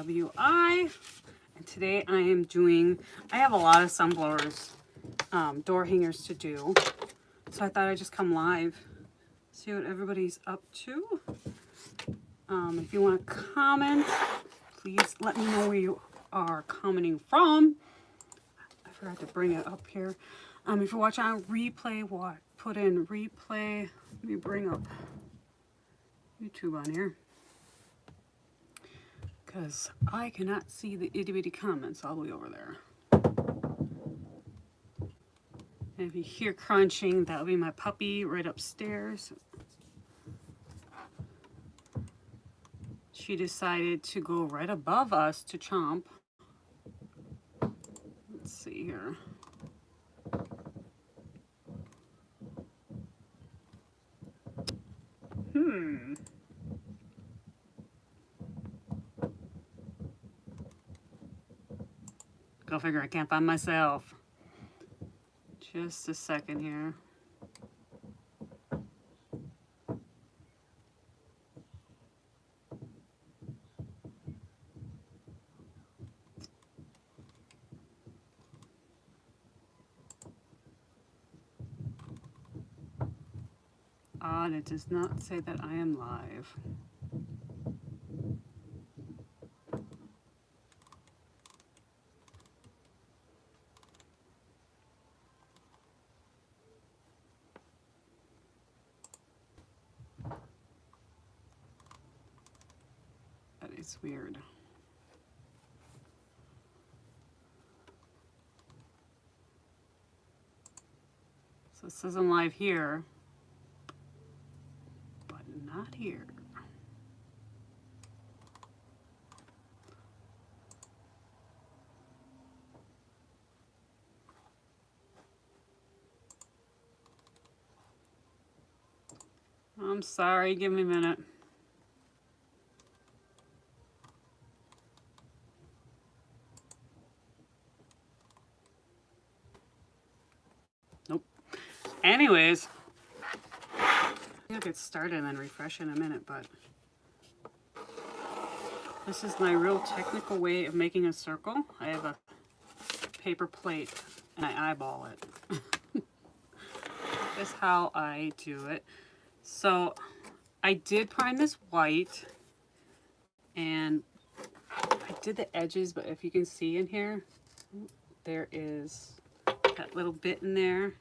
CustomArtWI, and today I have a lot of sunblowers, door hangers to do, so I thought I'd just come live, see what everybody's up to. If you want to comment, please let me know where you are commenting from. I forgot to bring it up here. If you're watching on replay, put in replay. Let me bring up YouTube on here, because I cannot see the itty bitty comments all the way over there. And if you hear crunching, that'll be my puppy right upstairs. She decided to go right above us to chomp. Let's see here. Go figure, I can't find myself. Just a second here. Odd, it does not say that I am live. That is weird. So it says I'm live here, but not here. I'm sorry, give me a minute. Nope. Anyways, I'll get started and then refresh in a minute, but this is my real technical way of making a circle. I have a paper plate and I eyeball it. That's how I do it. So I did prime this white and I did the edges, but if you can see in here, there is that little bit in there.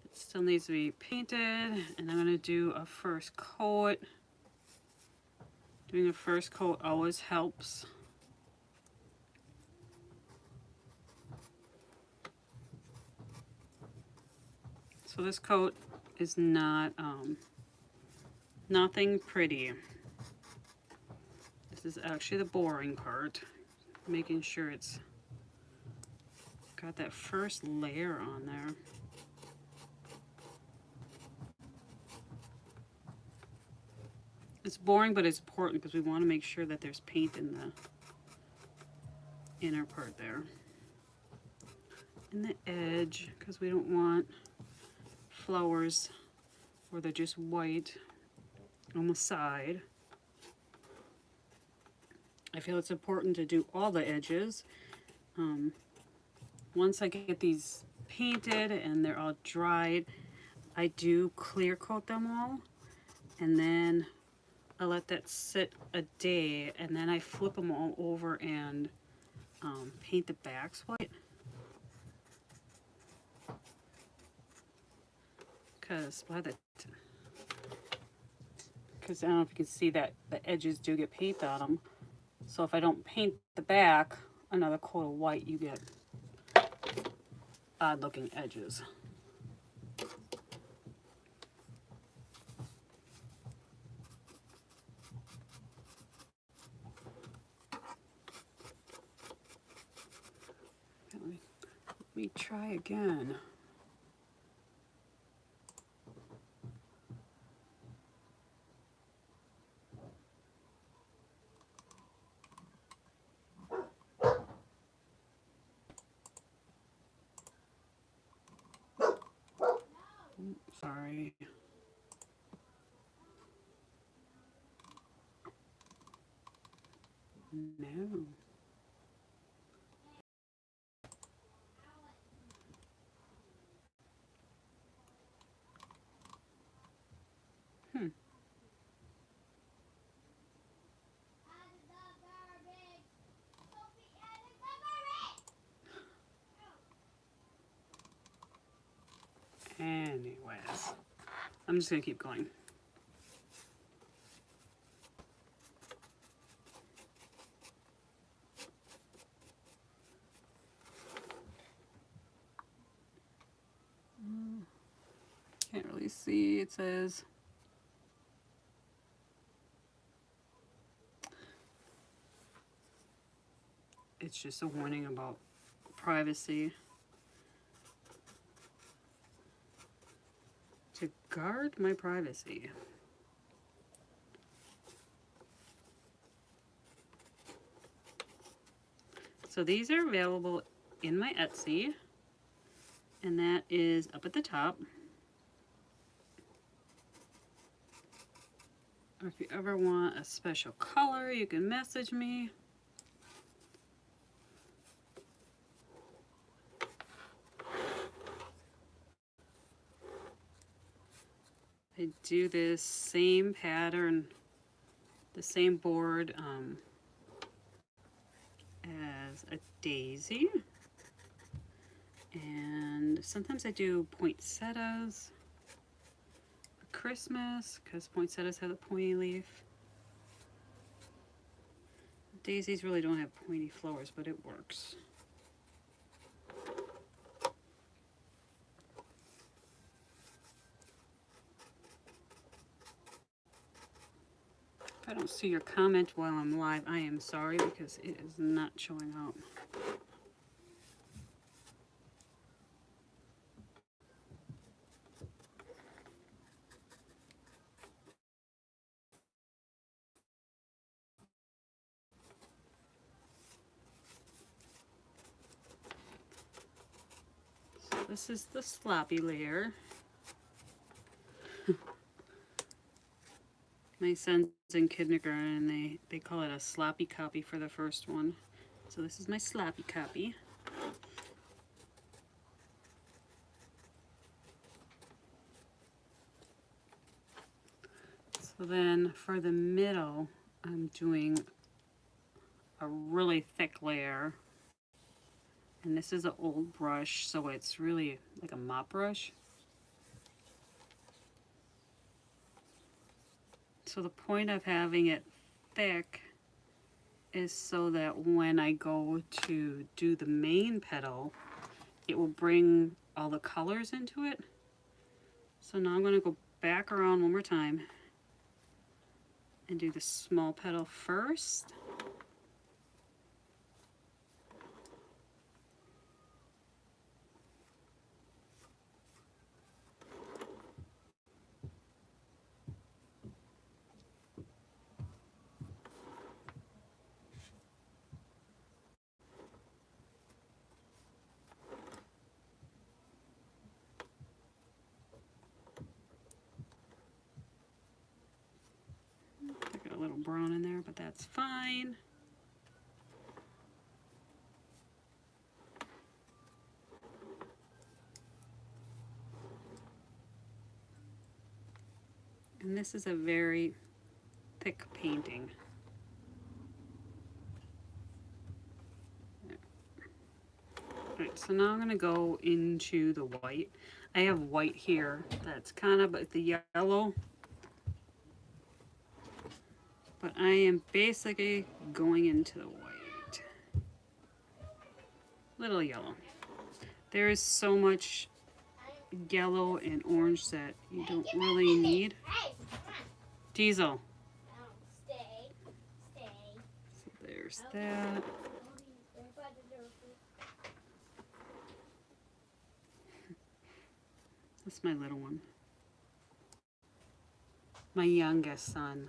It still needs to be painted, and I'm going to do a first coat. Doing a first coat always helps. So this coat is not nothing pretty. This is actually the boring part, making sure it's got that first layer on there. It's boring, but it's important because we want to make sure that there's paint in the inner part there. In the edge, because we don't want flowers where they're just white on the side. I feel it's important to do all the edges. Once I get these painted and they're all dried, I do clear coat them all, and then I let that sit a day, and then I flip them all over and paint the backs white. Because I don't know if you can see that the edges do get paint on them. So if I don't paint the back another coat of white, you get odd looking edges. Let me try again. Sorry. No. Hmm. Anyways, I'm just gonna keep going. Can't really see. It says it's just a warning about privacy. To guard my privacy. So these are available in my Etsy, and that is up at the top. Or if you ever want a special color, you can message me. I do this same pattern, the same board as a daisy. And sometimes I do poinsettias for Christmas, because poinsettias have a pointy leaf. Daisies really don't have pointy flowers, but it works. If I don't see your comment while I'm live, I am sorry, because it is not showing out. So this is the sloppy layer. My son's in kindergarten, and they call it a sloppy copy for the first one. So this is my sloppy copy. So then for the middle, I'm doing a really thick layer. And this is an old brush, so it's really like a mop brush. So the point of having it thick is so that when I go to do the main petal, it will bring all the colors into it. So now I'm going to go back around one more time and do the small petal first. I got a little brown in there, but that's fine. And this is a very thick painting. Alright, so now I'm going to go into the white. I have white here that's kind of the yellow. But I am basically going into the white. Little yellow. There is so much yellow and orange that you don't really need. Diesel. So there's that. That's my little one. My youngest son.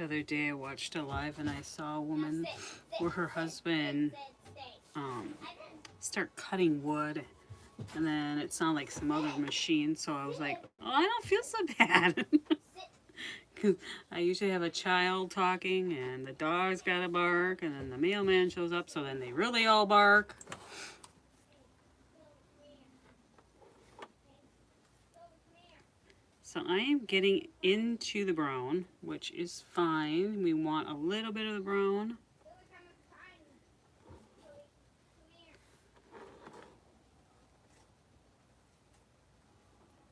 The other day I watched a live and I saw a woman where her husband start cutting wood, and then it sounded like some other machine, so I was like, oh, I don't feel so bad. Because I usually have a child talking and the dog's got to bark, and then the mailman shows up, so then they really all bark. So I am getting into the brown, which is fine. We want a little bit of the brown.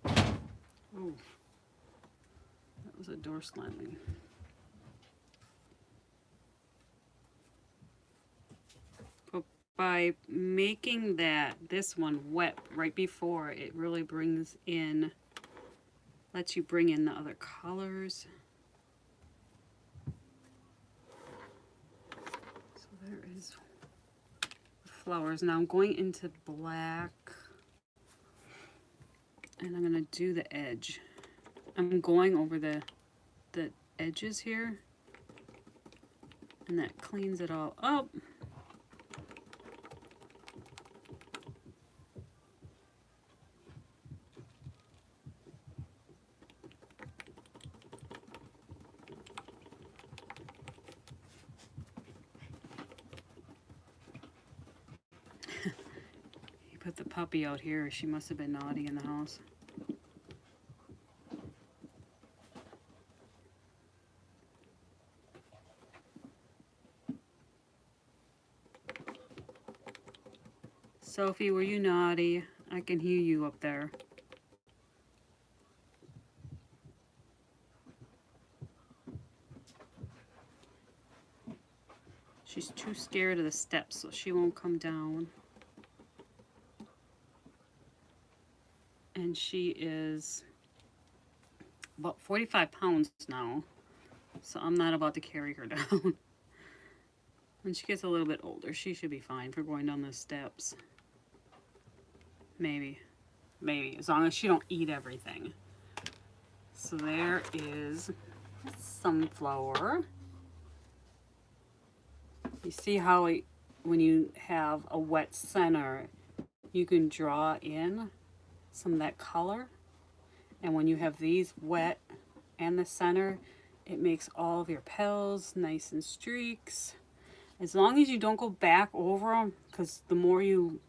Oh, that was a door slamming. But by making this one wet right before, it really brings in, lets you bring in the other colors. So there is flowers. Now I'm going into black, and I'm gonna do the edge. I'm going over the edges here, and that cleans it all up. He put the puppy out here. She must have been naughty in the house. Sophie, were you naughty? I can hear you up there. She's too scared of the steps, so she won't come down. And she is about 45 pounds now, so I'm not about to carry her down. When she gets a little bit older, she should be fine for going down the steps. Maybe, as long as she don't eat everything. So there is sunflower. You see how when you have a wet center, you can draw in some of that color. And when you have these wet and the center, it makes all of your petals nice and streaks. As long as you don't go back over them, because the more you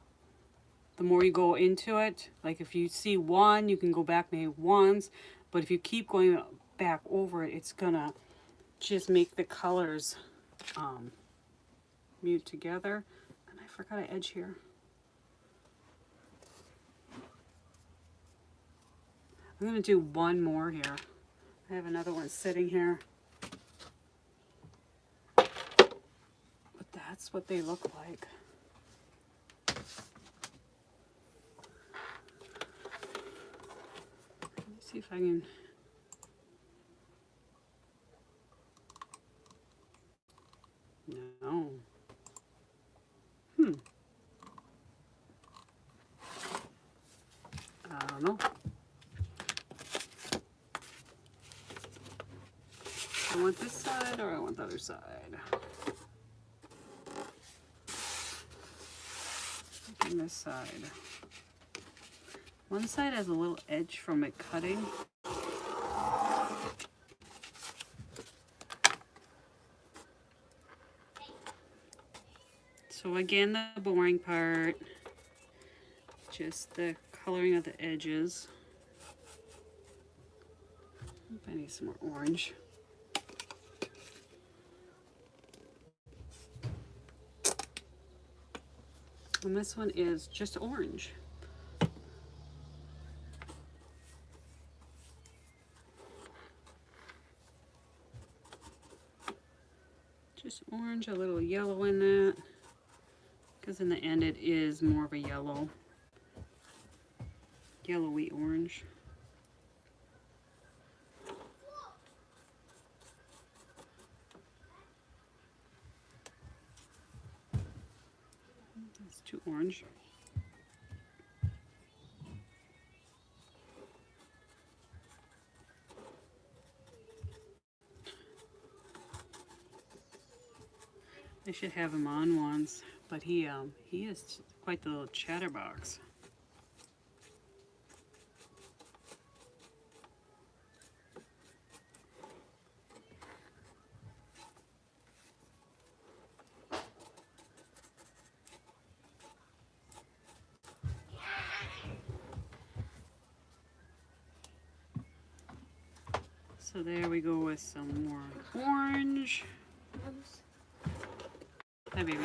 go into it, like if you see one, you can go back maybe once, but if you keep going back over it, it's gonna just make the colors mute together. And I forgot an edge here. I'm gonna do one more here. I have another one sitting here. But that's what they look like. See if I can. No. I don't know. I want this side or I want the other side. On this side. One side has a little edge from it cutting. So again, the boring part, just the coloring of the edges. I need some more orange. And this one is just orange. Just orange, a little yellow in that, because in the end it is more of a yellowy orange. That's too orange. I should have him on once, but he is quite the little chatterbox. So there we go with some more orange. Hi, baby.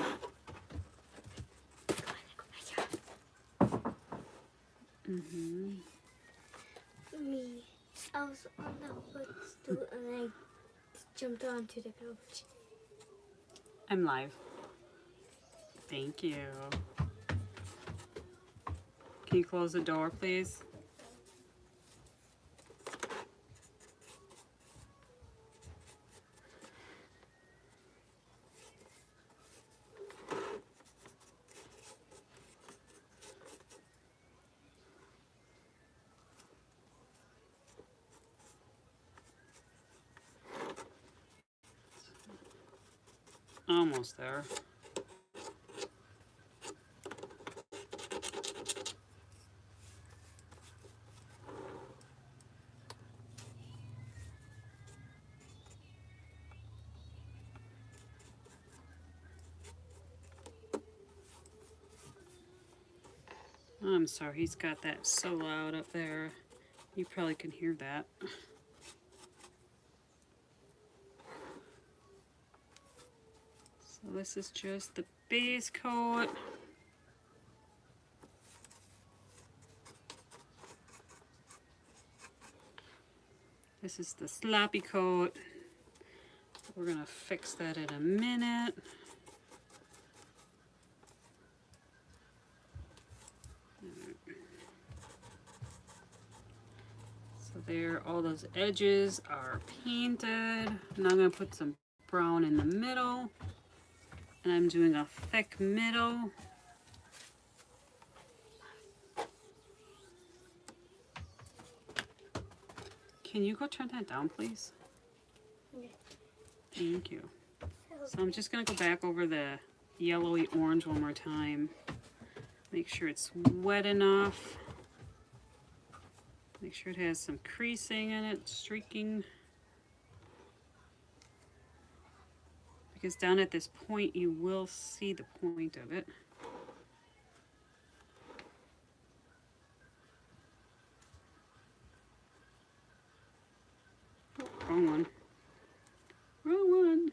Me. I was on the footstool and I jumped onto the couch. I'm live. Thank you. Can you close the door, please? Almost there. I'm sorry, he's got that so loud up there. You probably can hear that. So this is just the base coat. This is the sloppy coat. We're gonna fix that in a minute. So there, all those edges are painted. Now I'm gonna put some brown in the middle. And I'm doing a thick middle. Can you go turn that down, please? Yeah. Thank you. So I'm just gonna go back over the yellowy orange one more time. Make sure it's wet enough. Make sure it has some creasing in it, streaking. Because down at this point, you will see the point of it. Oh, wrong one. Wrong one.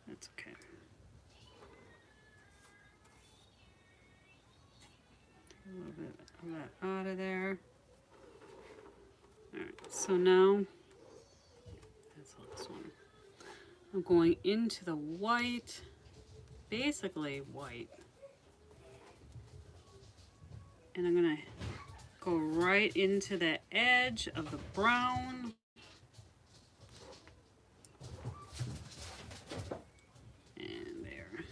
That's okay. Take a little bit of that out of there. Alright, so now, that's all this one. I'm going into the white, basically white. And I'm gonna go right into the edge of the brown. And there.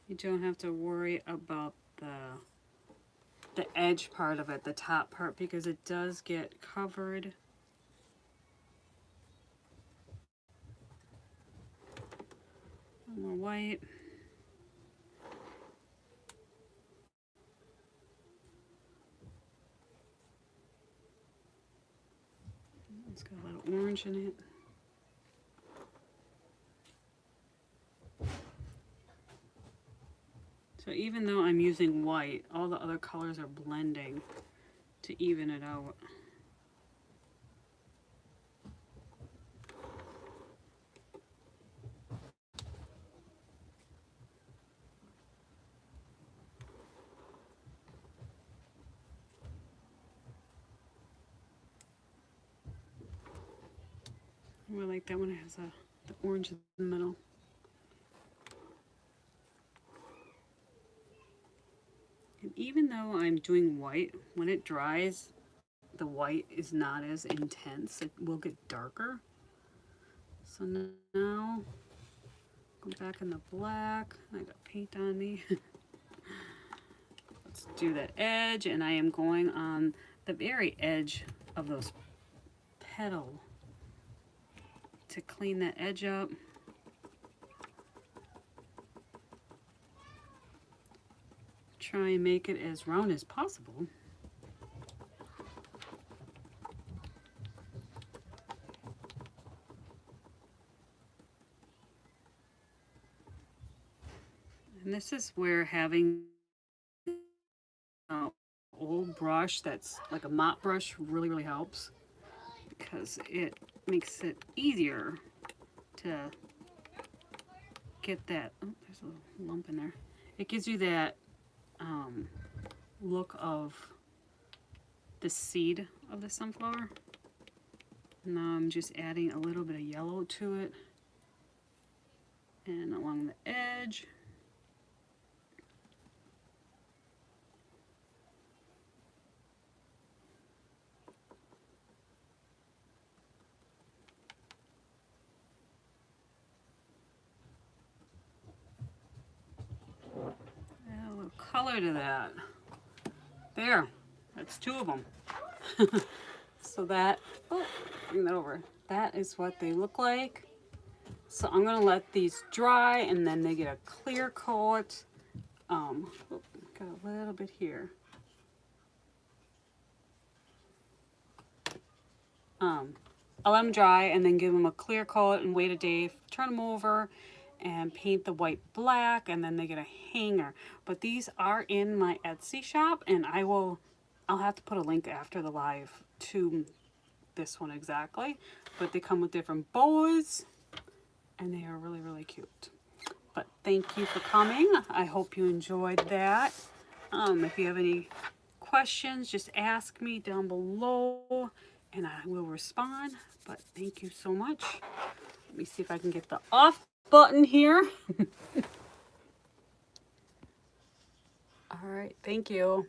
You don't have to worry about the edge part of it, the top part, because it does get covered. More white. It's got a lot of orange in it. So even though I'm using white, all the other colors are blending to even it out. I like that one. It has the orange in the middle. And even though I'm doing white, when it dries, the white is not as intense. It will get darker. So now, go back in the black. I got paint on me. Put let's do that edge, and I am going on the very edge of those petal to clean that edge up. Try and make it as round as possible. And this is where having an old brush that's like a mop brush really helps, because it makes it easier to get that. Oh, there's a little lump in there. It gives you that look of the seed of the sunflower. Now I'm just adding a little bit of yellow to it and along the edge. Add a little color to that. There, that's two of them. So that, oh, bring that over. That is what they look like. So I'm gonna let these dry, and then they get a clear coat. Oh, got a little bit here. I'll let them dry and then give them a clear coat and wait a day, turn them over and paint the white black, and then they get a hanger. But these are in my Etsy shop, and I'll have to put a link after the live to this one exactly. But they come with different bows, and they are really cute. But thank you for coming. I hope you enjoyed that. If you have any questions, just ask me down below and I will respond. But thank you so much. Let me see if I can get the off button here. All right, thank you.